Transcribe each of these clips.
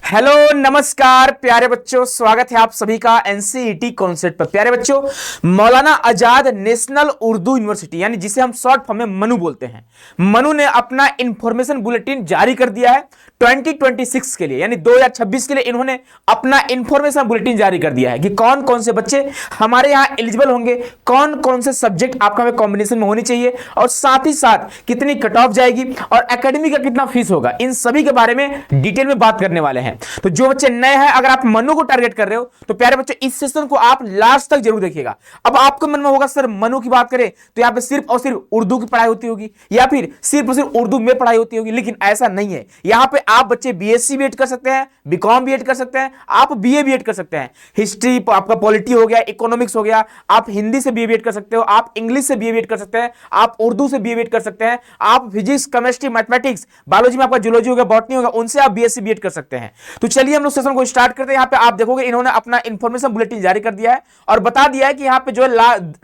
Hello नमस्कार प्यारे बच्चों, स्वागत है आप सभी का एनसीईटी कॉन्सेप्ट पर। प्यारे बच्चों, मौलाना आजाद नेशनल उर्दू यूनिवर्सिटी यानी जिसे हम शॉर्ट फॉर्म में मनु बोलते हैं, मनु ने अपना इंफॉर्मेशन बुलेटिन जारी कर दिया है 2026 के लिए, यानी 2026 के लिए इन्होंने अपना इंफॉर्मेशन बुलेटिन जारी कर दिया है कि कौन कौन से बच्चे हमारे यहां एलिजिबल होंगे, कौन कौन से सब्जेक्ट आपका में कॉम्बिनेशन में होनी चाहिए और साथ ही साथ कितनी कट ऑफ जाएगी और एकेडमी का कितना फीस होगा। इन सभी के बारे में डिटेल में बात करने वाले हैं। तो जो बच्चे नए हैं, अगर आप मनु को टारगेट कर रहे हो तो प्यारे बच्चों इस सेशन को आप लास्ट तक जरूर देखिएगा। अब आपको मन में होगा सर मनु की बात करें तो यहां पे सिर्फ और सिर्फ उर्दू की पढ़ाई होती होगी या फिर सिर्फ और सिर्फ उर्दू में पढ़ाई होती होगी, लेकिन ऐसा नहीं है। यहां पे आप बच्चे बीएससी बीएड कर सकते हैं, बीकॉम बीएड कर सकते हैं, आप बीए बीएड कर सकते हैं। हिस्ट्री आपका पॉलिटी हो गया, इकोनॉमिक्स हो गया, आप हिंदी से बीए बीएड कर सकते हो, आप इंग्लिश से बीए बीएड कर सकते हैं, आप उर्दू से बीए बीएड कर सकते हैं, आप फिजिक्स केमिस्ट्री मैथमेटिक्स बायोलॉजी में आपका जूलॉजी हो गया, बॉटनी होगा, उनसे आप बीएससी बीएड कर सकते हैं। तो चलिए हम लोग सेशन को स्टार्ट करते हैं। यहां पे आप देखोगे इन्होंने अपना इंफॉर्मेशन बुलेटिन जारी कर दिया है और बता दिया है कि यहां पे जो है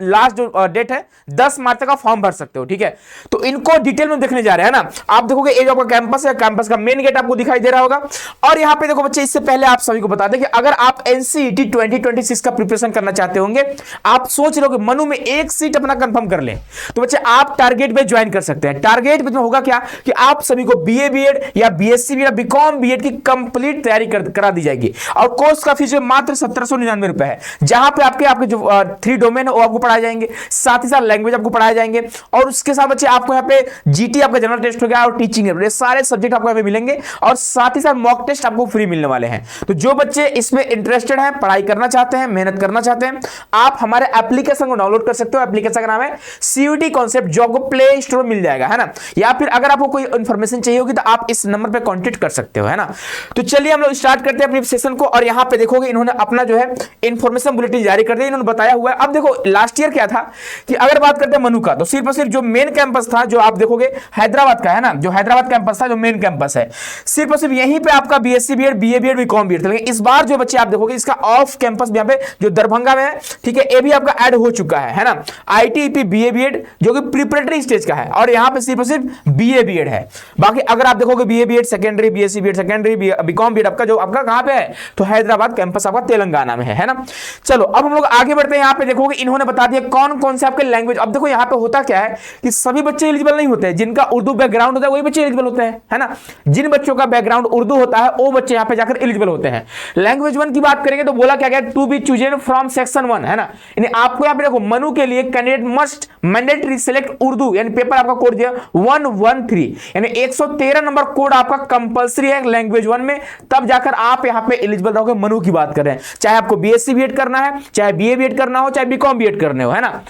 लास्ट जो डेट है 10 मार्च तक आप फॉर्म भर सकते हो। ठीक है, तो इनको डिटेल में देखने जा रहे हैं ना। आप देखोगे ये जो आपका कैंपस है, कैंपस का मेन गेट आपको दिखाई दे रहा होगा। और यहां पे देखो बच्चे, इससे पहले आप सभी को बता दें कि अगर आप एनसीईटी 2026 का प्रिपरेशन करना चाहते होंगे, आप सोच रहे हो कि मनु में एक सीट अपना कंफर्म कर लें, तो बच्चे आप टारगेट पे ज्वाइन कर सकते हैं। टारगेट में होगा क्या कि आप सभी को बीए बीएड या बीएससी या बीकॉम बीएड की कंप्लीट तैयारी करा दी जाएगी और कोर्स का फीस मात्र 1799 रुपए है, जहां पे आपके जो 3 डोमेन है वो आपको पढ़ाए जाएंगे, साथ ही साथ लैंग्वेज आपको पढ़ाए जाएंगे और उसके साथ बच्चे आपको यहाँ पे जीटी आपका जनरल टेस्ट हो गया और टीचिंग है, सारे सब्जेक्ट आपको यहाँ पे मिलेंगे और साथ ही साथ मॉक टेस्ट आपको फ्री मिलने वाले हैं। तो जो बच्चे इसमें इंटरेस्टेड हैं, पढ़ाई करना चाहते हैं, मेहनत करना चाहते हैं, आप हमारे एप्लीकेशन को डाउनलोड कर सकते हो। एप्लीकेशन का नाम है सीयूटी कॉन्सेप्ट, जो आपको प्ले स्टोर में मिल जाएगा, है ना। या फिर अगर आपको कोई इंफॉर्मेशन चाहिए होगी तो आप इस नंबर पर कॉन्टेक्ट कर सकते हो, है ना। तो चलिए हम लोग स्टार्ट करते हैं अपने सेशन को। और यहां पे देखोगे इन्होंने अपना जो है इंफॉर्मेशन बुलेटिन जारी कर दिया, इन्होंने बताया हुआ है। अब देखो लास्ट ईयर क्या था कि अगर बात करते हैं मनु का, तो सिर्फ और सिर्फ जो मेन कैंपस था, जो आप देखोगे हैदराबाद का, है ना, जो हैदराबाद कैंपस था, जो मेन कैंपस है, सिर्फ और सिर्फ यहीं पे आपका BSc BEd, BA BEd, BCom BEd था। लेकिन इस बार जो बच्चे आप देखोगे इसका ऑफ कैंपस यहाँ पे जो दरभंगा में है, ठीक है, ये भी आपका ऐड हो चुका है ना। आईटीईपी बीए बीएड जो कि प्रिपरेटरी स्टेज का है और यहाँ पे सिर्फ और सिर्फ बीए बीएड है। बाकी अगर आप देखोगे BA BEd secondary, BSc BEd secondary, BCom BEd आपका जो आपका कहां पे है, तो हैदराबाद कैंपस आपका तेलंगाना में है ना। चलो अब हम लोग आगे बढ़ते हैं। यहां पे देखोगे इन्होंने बता दिया कौन कौन से आपके लैंग्वेज। अब देखो यहां पे होता क्या है कि सभी बच्चे एलिजिबल नहीं होते हैं, जिनका उर्दू बैकग्राउंड होता है वही बच्चे एलिजिबल होते हैं, है ना। जिन बच्चों का बैकग्राउंड उर्दू होता है वो बच्चे यहां पे जाकर एलिजिबल होते हैं। लैंग्वेज 1 की बात करेंगे तो बोला क्या गया, to be chosen from section 1, है ना। यानी आपको यहां पे देखो मनु के लिए candidate must mandatory select Urdu, यानी पेपर आपका कोड दिया 113, यानी 113 नंबर कोड आपका कंपलसरी है लैंग्वेज 1 में, तब जाकर आप यहां पे एलिजिबल रहोगे। मनु की बात कर रहे हैं, चाहे आपको बीएससी बीएड करना है, चाहे बीए बीएड करना हो, चाहे बीकॉम बीएड करने हो, है ना।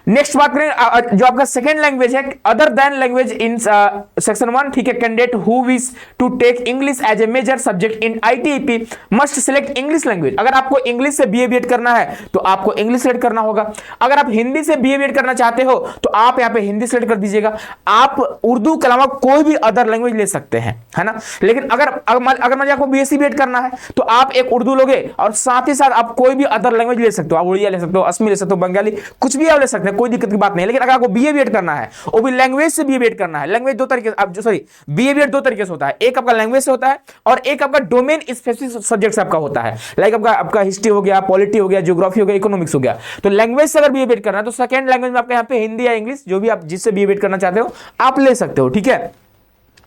नेक्स्ट बात करें जो आपका सेकंड लैंग्वेज है other than language in section 1, ठीक है, candidate who wish to take English as a major subject in ITEP must select English language. अगर आपको इंग्लिश से बीए बीएड करना है तो आपको इंग्लिश सेलेक्ट करना होगा। अगर आप हिंदी से बीए बीएड करना चाहते हो तो आप यहाँ पे हिंदी सेलेक्ट कर दीजिएगा। आप उर्दू के अलावा कोई भी अदर लैंग्वेज ले सकते हैं, है ना। लेकिन अगर आपको बीएससी बीएड करना है तो आप एक उर्दू लोगे और साथ ही साथ आप कोई भी अदर लैंग्वेज ले सकते हो। आप उड़िया ले सकते हो, असमी ले सकते हो, बंगाली, कुछ भी आप ले सकते हैं, कोई दिक्कत की बात नहीं। लेकिन अगर आपको बीए बीएड करना है, वो भी लैंग्वेज से बीए बीएड करना है। लैंग्वेज दो तरीके बीए बीएड 2 तरीके से होता है, एक आपका लैंग्वेज से होता है और एक आपका डोमेन स्पेसिफिक सब्जेक्ट से आपका होता है। लाइक आपका हिस्ट्री हो गया, पॉलिटी हो गया, ज्योग्राफी हो गया, इकोनॉमिक्स हो गया। तो लैंग्वेज से अगर बीए बीएड करना है तो सेकंड लैंग्वेज में आपके यहाँ पे हिंदी या इंग्लिश, जो भी आप जिससे बीए बीएड करना चाहते हो आप ले सकते हो, ठीक है।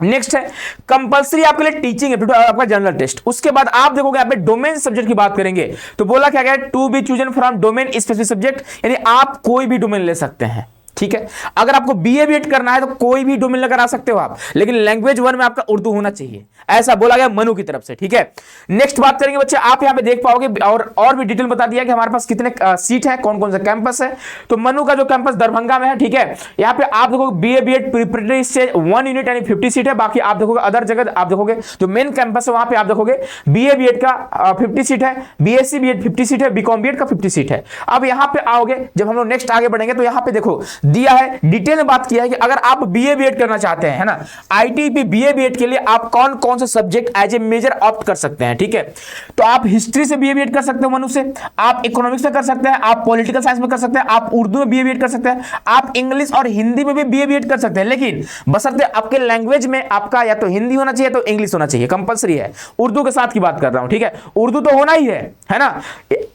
नेक्स्ट है कंपलसरी आपके लिए टीचिंग है, आपका जनरल टेस्ट। उसके बाद आप देखोगे यहाँ पे डोमेन सब्जेक्ट की बात करेंगे तो बोला क्या गया, to be chosen from domain specific subject, यानी आप कोई भी डोमेन ले सकते हैं, ठीक है। अगर आपको बीए बीएड करना है तो कोई भी डोमेन लेकर आ सकते हो आप, लेकिन लैंग्वेज 1 में आपका उर्दू होना चाहिए, ऐसा बोला गया मनु की तरफ से, ठीक है। नेक्स्ट बात करेंगे बच्चे, आप यहां पे देख पाओगे और भी डिटेल बता दिया कि हमारे पास कितने सीट है, कौन कौन सा कैंपस है। तो मनु का जो कैंपस दरभंगा में है, ठीक है, यहां पे आप देखोगे BA BEd preparatory stage 1 unit यानी 50 सीट है। बाकी आप देखोगे अदर जगह आप देखोगे जो मेन कैंपस है वहां पे आप देखोगे बीए बीएड का 50 सीट है, बीएससी बीएड 50 सीट है, बीकॉम बीएड का 50 सीट है। अब यहां पे आओगे, जब हम लोग नेक्स्ट आगे बढ़ेंगे तो यहां पे देखो दिया है, डिटेल में बात किया है कि अगर आप बीए बीएड करना चाहते हैं, है ना, आईटीपी बीए बीएड के लिए आप कौन कौन से subject as a major opt कर सकते हैं, ठीक है। तो आप हिस्ट्री से बीए बीएड कर सकते हो, मनु से, आप इकोनॉमिक्स में कर सकते हैं, आप पॉलिटिकल साइंस में कर सकते हैं, आप उर्दू में बीए बीएड कर सकते हैं, आप इंग्लिश और हिंदी में भी बीए बीएड कर सकते हैं, लेकिन बशर्ते आपके लैंग्वेज में आपका या तो हिंदी होना चाहिए तो इंग्लिश होना चाहिए, कंपलसरी है। उर्दू के साथ की बात कर रहा हूं, ठीक है, उर्दू तो होना ही है ना,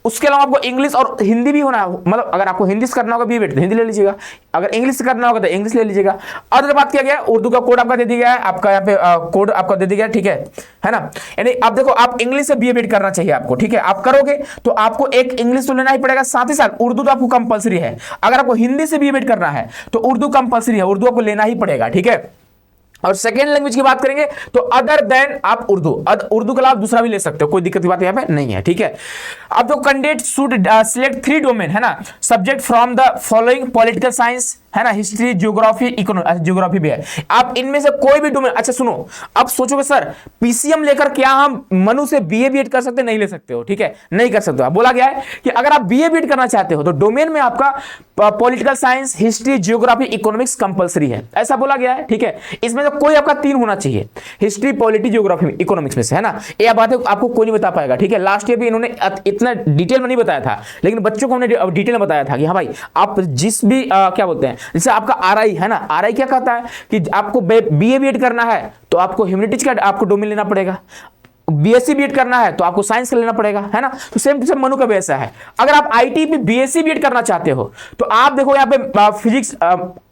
उसके अलावा आपको इंग्लिश और हिंदी भी होना है, मतलब अगर आपको हिंदी से करना होगा बीए बीएड तो हिंदी ले लीजिएगा, अगर इंग्लिश से करना होगा तो इंग्लिश ले लीजिएगा। और बात किया गया उर्दू का कोड आपका दे दिया गया है, आपका यहाँ पे कोड आपका दे दिया गया, ठीक है ना। यानी आप देखो, आप इंग्लिश से बीए बीएड करना चाहिए आपको, ठीक है, आप करोगे तो आपको एक इंग्लिश तो लेना ही पड़ेगा, साथ ही साथ उर्दू तो आपको कंपलसरी है। अगर आपको हिंदी से बीए बीएड करना है तो उर्दू कंपलसरी है, उर्दू आपको लेना ही पड़ेगा, ठीक है। और सेकेंड लैंग्वेज की बात करेंगे तो अदर देन आप उर्दू के अलावा दूसरा भी ले सकते हो, कोई दिक्कत की बात यहां पे नहीं है, ठीक है। अब तो कैंडिडेट शुड सिलेक्ट 3 डोमेन, है ना, subject from the following: political science, है ना, हिस्ट्री, ज्योग्राफी, इकोनॉमिक्स, ज्योग्राफी भी है, आप इनमें से कोई भी डोमेन। अच्छा सुनो, अब सोचोगे सर पीसीएम लेकर क्या हम मनु से बीए बीएड कर सकते? नहीं ले सकते हो, ठीक है, नहीं कर सकते हो। बोला गया है कि अगर आप बीए बीएड करना चाहते हो तो डोमेन में आपका political science, history, geography, economics compulsory है, ऐसा बोला गया है, ठीक है। इसमें तो कोई आपका 3 होना चाहिए, हिस्ट्री, पॉलिटी, ज्योग्राफी, इकोनॉमिक्स में से, है ना। ये बात आपको कोई नहीं बता पाएगा, ठीक है। लास्ट ईयर भी इन्होंने इतना डिटेल में नहीं बताया था, लेकिन बच्चों को हमने डिटेल में बताया था कि हाँ भाई, आप जिस भी क्या बोलते हैं, जैसे आपका आरआई है ना, आरआई क्या कहता है कि आपको बीए बीएड करना है तो आपको ह्यूमैनिटीज का आपको डोमेन लेना पड़ेगा, बीएससी बीएड करना है तो आपको साइंस का लेना पड़ेगा, है ना। तो सेम टू सेम मनु का भी ऐसा है। अगर आप आईटी पे बीएससी बीएड करना चाहते हो तो आप देखो यहाँ पे फिजिक्स,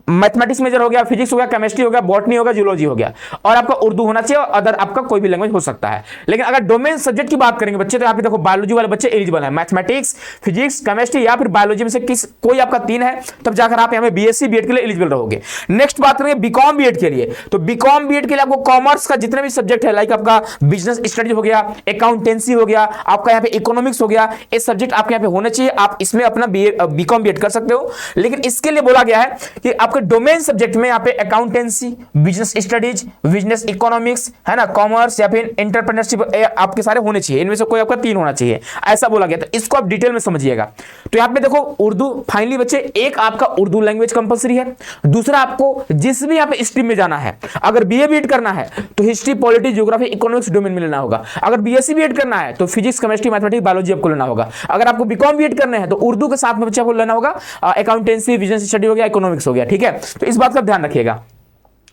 मैथमेटिक्स मेजर हो गया, फिजिक्स हो गया, केमिस्ट्री हो गया, बॉटनी हो गया, जियोलॉजी हो गया, और आपका उर्दू होना चाहिए, और अदर आपका कोई भी लैंग्वेज हो सकता है। लेकिन अगर डोमेन सब्जेक्ट की बात करेंगे बच्चे, तो यहाँ पे देखो बायोलॉजी वाले बच्चे एलिजिबल है, मैथमेटिक्स, फिजिक्स, केमिस्ट्री या फिर बायोलॉजी में से कोई आपका 3 है, तब जाकर आप यहाँ पे बीएससी बीएड के लिए एलिजिबल रहोगे। नेक्स्ट बात करेंगे बीकॉम बीएड के लिए, तो बीकॉम बीएड के लिए आपको कॉमर्स का जितने भी सब्जेक्ट है, लाइक आपका बिजनेस स्टडी हो गया, अकाउंटेंसी हो गया, आपका यहाँ पे इकोनॉमिक्स हो गया, ये सब्जेक्ट आपके यहाँ पे होने चाहिए, आप इसमें अपना बीकॉम बीएड कर सकते हो। लेकिन इसके लिए बोला गया है कि आपके डोमेन सब्जेक्ट में यहाँ पे accountancy, business studies, business economics, है ना, कॉमर्स या फिर एंटरप्रेन्योरशिप आपके सारे होने चाहिए, इनमें से कोई आपका 3 होना चाहिए, ऐसा बोला गया। तो इसको आप डिटेल में समझिएगा। तो यहाँ पे देखो उर्दू, फाइनली बच्चे, एक आपका उर्दू लैंग्वेज कंपलसरी है, दूसरा आपको जिस भी यहाँ पे स्ट्रीम में जाना है, अगर बीए बीएड करना है तो history, polity, geography, economics domain में लेना होगा। अगर बीएससी बीएड करना है तो फिजिक्स, केमिस्ट्री, मैथमेटिक्स, बायोलॉजी आपको लेना होगा। अगर आपको बीकॉम बीएड करना है तो उर्दू के साथ में बच्चा को लेना होगा अकाउंटेंसी, बिजनेस स्टडी हो गया, इकोनॉमिक्स हो गया, ठीक है। तो इस बात का ध्यान रखिएगा।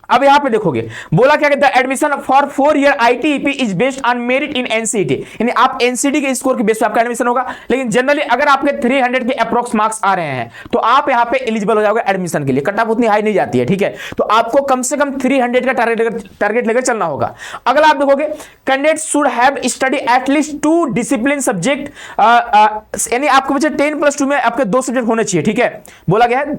अब यहां पे देखोगे बोला क्या, the admission for 4 year ITEP is based on merit in NCET, यानी आप एनसीईटी के स्कोर के बेस पे आपका एडमिशन होगा। लेकिन जनरली अगर आपके 300 के अप्रोक्स मार्क्स आ रहे हैं तो आप यहां पे एलिजिबल हो जाओगे एडमिशन के लिए। कट ऑफ उतनी हाई नहीं जाती है, ठीक है। तो आपको कम से कम 300 का टारगेट लेकर चलना होगा। अगला आप देखोगे, candidate should have study at least 2 discipline subject, यानी आपको बच्चे 10+2 में आपके 2 सब्जेक्ट होने चाहिए, ठीक है, बोला गया है।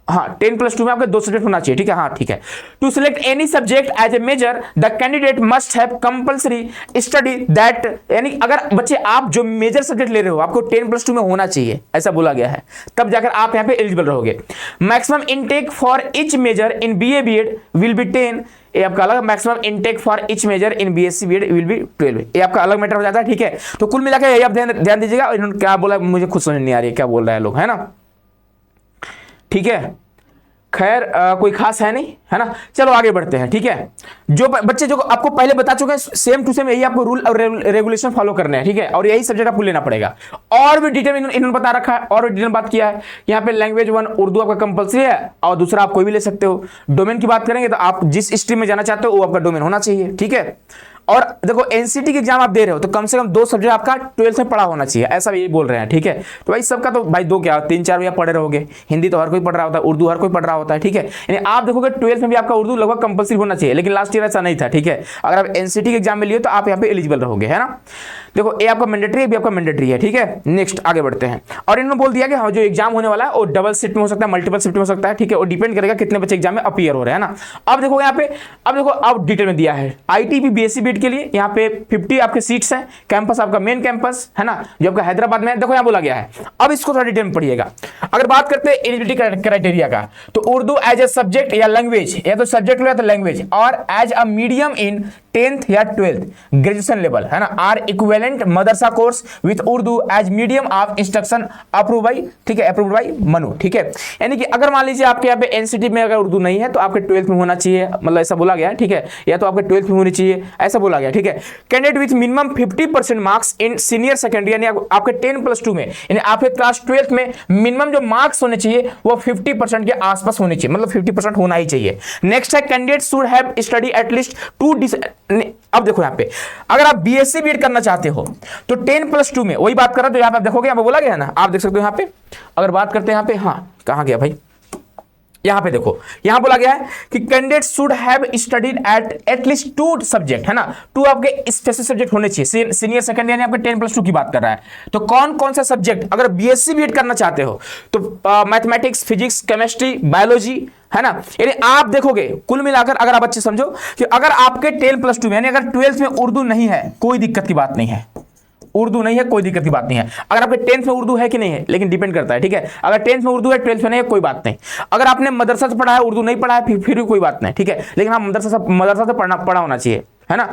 हाँ, 10+2 में आपके 2 सब्जेक्ट होना चाहिए, ठीक है, हाँ ठीक है। To select any subject as a major the candidate must have compulsory study that, यानी अगर बच्चे आप जो मेजर सब्जेक्ट ले रहे हो आपको 10+2 में होना चाहिए, ऐसा बोला गया है, तब जाकर आप यहाँ पे एलिजिबल रहोगे। Maximum intake for each major in BA BEd will be 10, ये आपका अलग। Maximum intake for each major in BSc BEd will be 12, ये आपका अलग मैटर हो जाता है, ठीक है। तो कुल मिलाकर यही आप ध्यान दीजिएगा। इन्होंने क्या बोला मुझे खुद समझ नहीं आ रही है क्या बोल रहे हैं लोग, है ना, ठीक है। खैर कोई खास है नहीं, है ना। चलो आगे बढ़ते हैं, ठीक है। जो बच्चे जो आपको पहले बता चुके हैं, सेम टू सेम यही आपको रूल और रेगुलेशन फॉलो करने हैं, ठीक है, और यही सब्जेक्ट आपको लेना पड़ेगा। और भी डिटेल इन्होंने बता रखा है, और भी डिटेल बात किया है। यहाँ पे लैंग्वेज 1 उर्दू आपका कंपलसरी है, और दूसरा आप कोई भी ले सकते हो। डोमेन की बात करेंगे तो आप जिस स्ट्रीम में जाना चाहते हो वो आपका डोमेन होना चाहिए, ठीक है। और देखो एनसीटी की एग्जाम आप दे रहे हो तो कम से कम 2 सब्जेक्ट आपका 12th में पढ़ा होना चाहिए, ऐसा भी बोल रहे हैं, ठीक है। तो भाई सबका तो भाई 2 क्या 3-4 भैया पढ़े रहोगे। हिंदी तो हर कोई पढ़ रहा होता है, उर्दू हर कोई पढ़ रहा होता है, ठीक है। यानी आप देखोगे 12th में भी आपका उर्दू लगभग कंपलसरी होना चाहिए, लेकिन लास्ट ईयर ऐसा नहीं था, ठीक है। अगर आप एनसीटी के एग्जाम में लिए तो आप यहाँ पे एलिजिबल रहोगे, है ना। देखो ये आपका मैंडेटरी है, भी आपका मैंडेटरी है, ठीक है। नेक्स्ट आगे बढ़ते हैं। और इन्होंने बोल दिया कि हाँ जो एग्जाम होने वाला है वो डबल शिफ्ट में हो सकता है, मल्टीपल शिफ्ट में हो सकता है, ठीक है। और डिपेंड करेगा कितने बच्चे एग्जाम में अपीयर हो रहे हैं ना। अब देखो यहाँ पे, अब देखो अब डिटेल में दिया है आईटीबी बीएससी बीएड के लिए यहाँ पे 50 आपके सीट्स हैं। कैंपस आपका मेन कैंपस है ना, जो आपका हैदराबाद में है। देखो यहाँ बोला गया है, अब इसको थोड़ा डिटेल में पढ़िएगा। अगर बात करते हैं एलिजिबिलिटी क्राइटेरिया का, तो उर्दू एज ए सब्जेक्ट या लैंग्वेज, या तो सब्जेक्ट लो या तो लैंग्वेज, और as a medium in 10th या 12th ग्रेजुएशन लेवल, है ना, are equivalent equivalent madrasa course with Urdu as medium of instruction approve by, ठीक है, अप्रूव्ड बाई मनु, ठीक है। यानी कि अगर मान लीजिए आपके यहाँ पे एनसीटी में अगर उर्दू नहीं है तो आपके 12th में होना चाहिए, मतलब ऐसा बोला गया है, ठीक है, या तो आपके 12th में होनी चाहिए, ऐसा बोला गया, ठीक है। Candidate with minimum 50% marks in senior secondary, यानी आपके 10+2 में, यानी आपके क्लास 12th में मिनिमम जो मार्क्स होने चाहिए वो 50% के आसपास होने चाहिए, मतलब 50% होना ही चाहिए। नेक्स्ट है candidate should have study at least 2। अब देखो यहाँ पे अगर आप बीएससी बीएड करना चाहते हो तो 10+2 में, वही बात कर रहा, तो यहाँ पे आप देखोगे, यहाँ पे बोला गया है ना, आप देख सकते हो यहाँ पे, अगर बात करते हैं यहाँ पे, हाँ कहाँ गया भाई, यहाँ पे देखो, यहाँ बोला गया है कि candidate should have studied at least 2 subject, है ना, 2 आपके स्पेसिफिक सब्जेक्ट होने चाहिए। सीनियर सेकेंड यानी आपके 10+2 की बात कर रहा है, तो कौन कौन सा सब्जेक्ट अगर बीएससी बीएड करना चाहते हो तो मैथमेटिक्स, फिजिक्स, केमिस्ट्री, बायोलॉजी, है ना। यानी आप देखोगे कुल मिलाकर, अगर आप अच्छे समझो कि अगर आपके 10+2 में, यानी अगर 12th में उर्दू नहीं है कोई दिक्कत की बात नहीं है, उर्दू नहीं है कोई दिक्कत की बात नहीं है। अगर आपके 10th में उर्दू है कि नहीं है, लेकिन डिपेंड करता है, ठीक है, अगर 10th में उर्दू है 12th में नहीं है कोई बात नहीं। अगर आपने मदरसा से पढ़ा है, उर्दू नहीं पढ़ा है, फिर भी कोई बात नहीं, ठीक है, लेकिन हाँ मदरसा से पढ़ा होना चाहिए, है ना।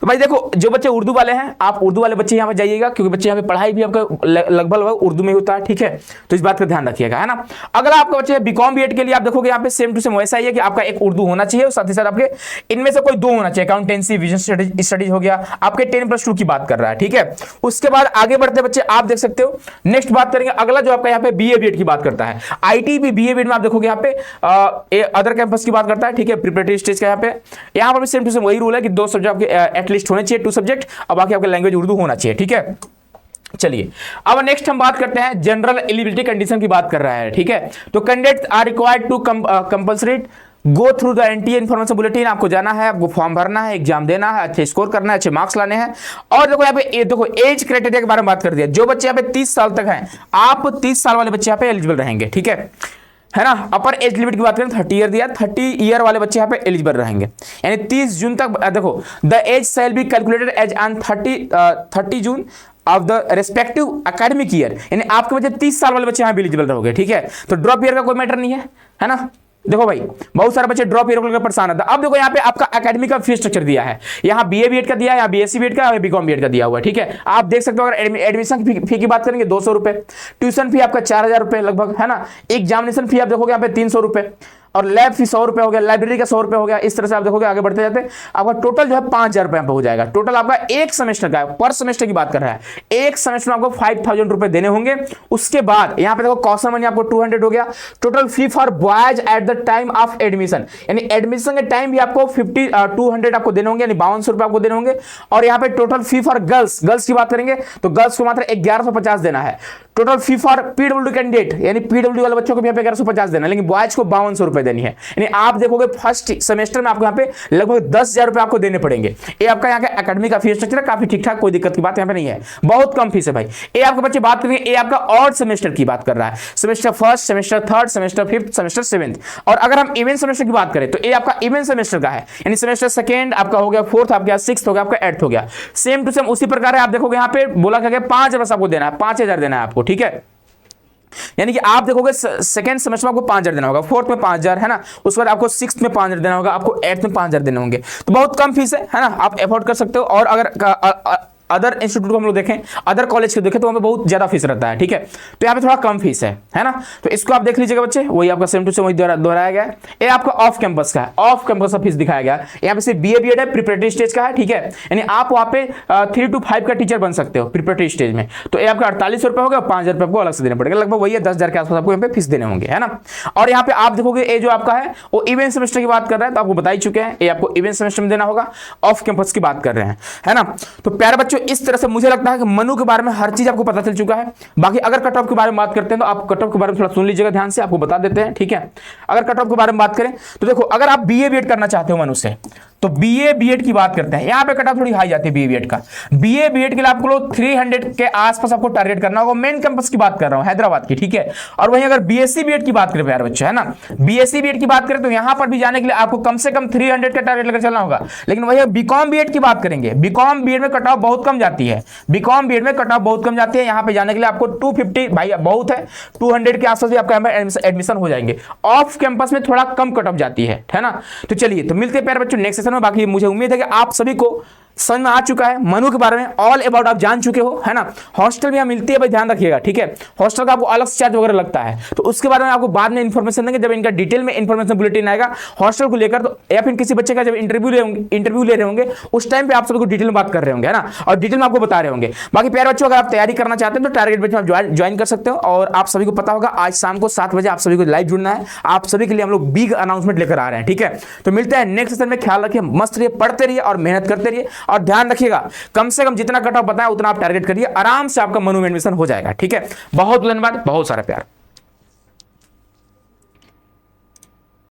तो भाई देखो, जो बच्चे उर्दू वाले हैं, आप उर्दू वाले बच्चे यहाँ पे जाइएगा, क्योंकि बच्चे यहाँ पे पढ़ाई भी आपका लगभग उर्दू में होता है, ठीक है, तो इस बात का ध्यान रखिएगा, है ना। अगर आपका बच्चे बीकॉम बीएड के लिए आप देखोगे यहाँ पे सेम टू सेम वैसा ही है कि आपका एक उर्दू होना चाहिए और साथ ही साथ आपके इनमें से कोई 2 होना चाहिए, अकाउंटेंसी, बिजनेस स्टडीज हो गया, आपके 10+2 की बात कर रहा है, ठीक है। उसके बाद आगे बढ़ते बच्चे आप देख सकते हो, नेक्स्ट बात करेंगे अगला जो आपका यहाँ पे बीए बीएड की बात करता है। आईटी भी बीए बीएड में आप देखोगे यहाँ पे अदर कैंपस की बात करता है, ठीक है, प्रिपरेटरी स्टेज का यहाँ पर भी सेम टू सेम वही रूल है कि 2 सब्जेक्ट आपके एटलीस्ट होने चाहिए, 2 सब्जेक्ट, और बाकी आपका लैंग्वेज उर्दू होना चाहिए, ठीक है। चलिए अब नेक्स्ट हम बात करते हैं जनरल एलिजिबिलिटी कंडीशन की बात कर रहा है, ठीक है। तो candidates are required to compulsory go through the NTA information bulletin, आपको जाना है, आपको फॉर्म भरना है, एग्जाम देना है, अच्छे स्कोर करना है, अच्छे मार्क्स लाने हैं। और देखो यहाँ पे देखो एज क्राइटेरिया के बारे में बात कर दिया, जो बच्चे यहाँ पे 30 साल तक हैं, आप 30 साल वाले बच्चे यहाँ पे एलिजिबल रहेंगे, ठीक है ना। अपर एज लिमिट की बात करें 30 ईयर दिया, 30 ईयर वाले बच्चे यहाँ पे एलिजिबल रहेंगे, यानी 30 जून तक। देखो the age shall be calculated as on 30 June of the respective academic year, यानी आपके बच्चे 30 साल वाले बच्चे यहाँ पे एलिजिबल रहोगे, ठीक है। तो ड्रॉप ईयर का कोई मैटर नहीं है ना। देखो भाई बहुत सारे बच्चे ड्रॉप ईयर को लेकर परेशान होता है। अब देखो यहाँ पे आपका एकेडमिक का फीस स्ट्रक्चर दिया है, यहाँ बीए बीएड का दिया है, यहाँ बीएससी बीएड का, बीकॉम बीएड का दिया हुआ है, ठीक है। आप देख सकते हो, अगर एडमिशन फी की बात करेंगे 200 रुपए, ट्यूशन फी आपका 4000 रुपए लगभग, है ना। एग्जामिनेशन फी आप देखोगे यहाँ पे 300 रुपए, और लैब फी 100 रुपए हो गया, लाइब्रेरी का 100 रुपए हो गया। इस तरह से आप देखोगे आगे बढ़ते जाते आपका टोटल जो है 5000 रुपए हो जाएगा। टोटल आपका एक सेमेस्टर का, पर सेमेस्टर की बात कर रहा है, एक सेमेस्टर में आपको 5000 रुपए देने होंगे। उसके बाद यहाँ पे देखो कॉस्ट मनी आपको 200 हो गया। Total fee for boys at the time of admission, यानी एडमिशन के टाइम भी आपको 200 आपको देने होंगे, यानी 5200 रुपए आपको देने होंगे। और यहाँ पे टोटल फी फॉर गर्ल्स की बात करेंगे तो गर्ल्स को मात्र 1150 देना है। Total fee for PW candidate, यानी पीडब्ल्यू वाले बच्चों को भी यहाँ पे 1150 देना है, लेकिन बॉयज को 5200 रुपए देनी है। यानी आप देखोगे फर्स्ट सेमेस्टर में आपको यहाँ पे लगभग 10,000 रुपए आपको देने पड़ेंगे। ये आपका यहाँ का एकेडमिक का फीस स्ट्रक्चर है, काफी ठीक ठाक, कोई दिक्कत की बात यहाँ पे नहीं है, बहुत कम फीस है भाई। ये आपके बच्चे बात करेंगे, ये आपका ऑड सेमेस्टर की बात कर रहा है, semester first, semester third, semester fifth, semester seventh. और अगर हम इवेंट सेमेस्टर की बात करें तो ये आपका इवेंट सेमेस्टर का है, यानी सेमेस्टर सेकंड आपका हो गया, फोर्थ आपका, सिक्स्थ हो गया, आपका एट्थ हो गया। सेम टू सेम उसी प्रकार है। आप देखोगे यहाँ पे बोला क्या 5,000 आपको देना है, 5000 देना है आपको, ठीक है। यानी कि आप देखोगे सेकंड सेमेस्टर में आपको 5000 देना होगा, फोर्थ में 5000, है ना। उसके बाद आपको सिक्स्थ में 5000 देना होगा, आपको एट्थ में 5000 देने होंगे। तो बहुत कम फीस है ना, आप अफोर्ड कर सकते हो। और अगर अदर इंस्टीट्यूट को हम लोग देखें, अदर कॉलेज को देखें तो वहाँ पे बहुत ज्यादा फीस रहता है, ठीक है। तो यहाँ पे थोड़ा कम फीस है ना। तो इसको आप देख लीजिएगा बच्चे, वही आपका सेम टू सेम वही दोहराया गया है। ये आपका ऑफ कैंपस का है, ऑफ कैंपस का फीस दिखाया गया है। यहाँ पे सिर्फ बीए बीएड है, प्रिपरेटरी स्टेज का है, ठीक है। यानी आप वहाँ पे 3 to 5 का टीचर बन सकते हो प्रिपरेटरी स्टेज में। तो ये आपका 48 रुपए होगा, 5000 रुपए आपको अलग से देने पड़ेगा, लगभग वही है 10,000 के आसपास आपको यहाँ पे फीस देने होंगे, है ना। और यहाँ पे आप देखोगे ये जो आपका है वो इवेंट सेमेस्टर की बात कर रहा है, तो आपको बता ही चुके हैं, ये आपको इवेंट सेमेस्टर में देना होगा, ऑफ कैंपस की बात कर रहे हैं, है ना। तो प्यारे बच्चों इस तरह से मुझे लगता है कि मनु के बारे में हर चीज आपको पता चल चुका है। बाकी अगर कट ऑफ के बारे में बात करते हैं तो आप कट ऑफ के बारे में थोड़ा सुन लीजिएगा ध्यान से, आपको बता देते हैं, ठीक है। अगर कट ऑफ के बारे में बात करें तो देखो, अगर आप बीए बीएड करना चाहते हो मनु से, तो बीए बीएड की बात करते हैं, यहाँ पे कट ऑफ थोड़ी हाई जाती है बीए बीएड का। बीए बीएड के लिए आपको 300 के आसपास आपको टारगेट करना होगा। मेन कैंपस की बात कर रहा हूं, हैदराबाद की, ठीक है। और वहीं अगर बीएससी बीएड की बात करें प्यारे बच्चे, है ना, बीएससी बीएड की बात करें तो यहां पर भी जाने के लिए आपको कम से कम 300 का टारगेट लेकर चलना होगा। लेकिन वही बीकॉम बीएड की बात करेंगे, बीकॉम बीएड में कट ऑफ बहुत कम जाती है, बीकॉम बीएड में कट ऑफ बहुत कम जाती है। यहाँ पे जाने के लिए आपको 250 भाई बहुत है, 200 के आसपास भी आपका एडमिशन हो जाएंगे। ऑफ कैंपस में थोड़ा कम कट ऑफ जाती है ना। तो चलिए, तो मिलते हैं प्यारे बच्चों नेक्स्ट सेशन में। बाकी मुझे उम्मीद है कि आप सभी को समझ में आ चुका है मनु के बारे में, ऑल अबाउट आप जान चुके हो, है ना। हॉस्टल भी यहाँ मिलती है भाई, ध्यान रखिएगा, ठीक है। हॉस्टल का आपको अलग से चार्ज वगैरह लगता है, तो उसके बारे में आपको बाद में इंफॉर्मेशन देंगे जब इनका डिटेल में इंफॉर्मेशन बुलेटिन आएगा हॉस्टल को लेकर, तो या फिर किसी बच्चे का जब इंटरव्यू ले रहे होंगे उस टाइम पे आप सबको डिटेल में बात कर रहे होंगे, है ना, और डिटेल में आपको बता रहे होंगे। बाकी प्यारे बच्चों, अगर आप तैयारी करना चाहते हैं तो टारगेट बैच में आप ज्वाइन कर सकते हो। और आप सभी को पता होगा आज शाम को 7 बजे आप सभी को लाइव जुड़ना है, आप सभी के लिए हम लोग बिग अनाउंसमेंट लेकर आ रहे हैं, ठीक है। तो मिलते हैं नेक्स्ट सेशन में, ख्याल रखिए, मस्त रहिए, पढ़ते रहिए और मेहनत करते रहिए, और ध्यान रखिएगा कम से कम जितना कट ऑफ बताया उतना आप टारगेट करिए, आराम से आपका मनु में एडमिशन हो जाएगा, ठीक है। बहुत धन्यवाद, बहुत सारा प्यार।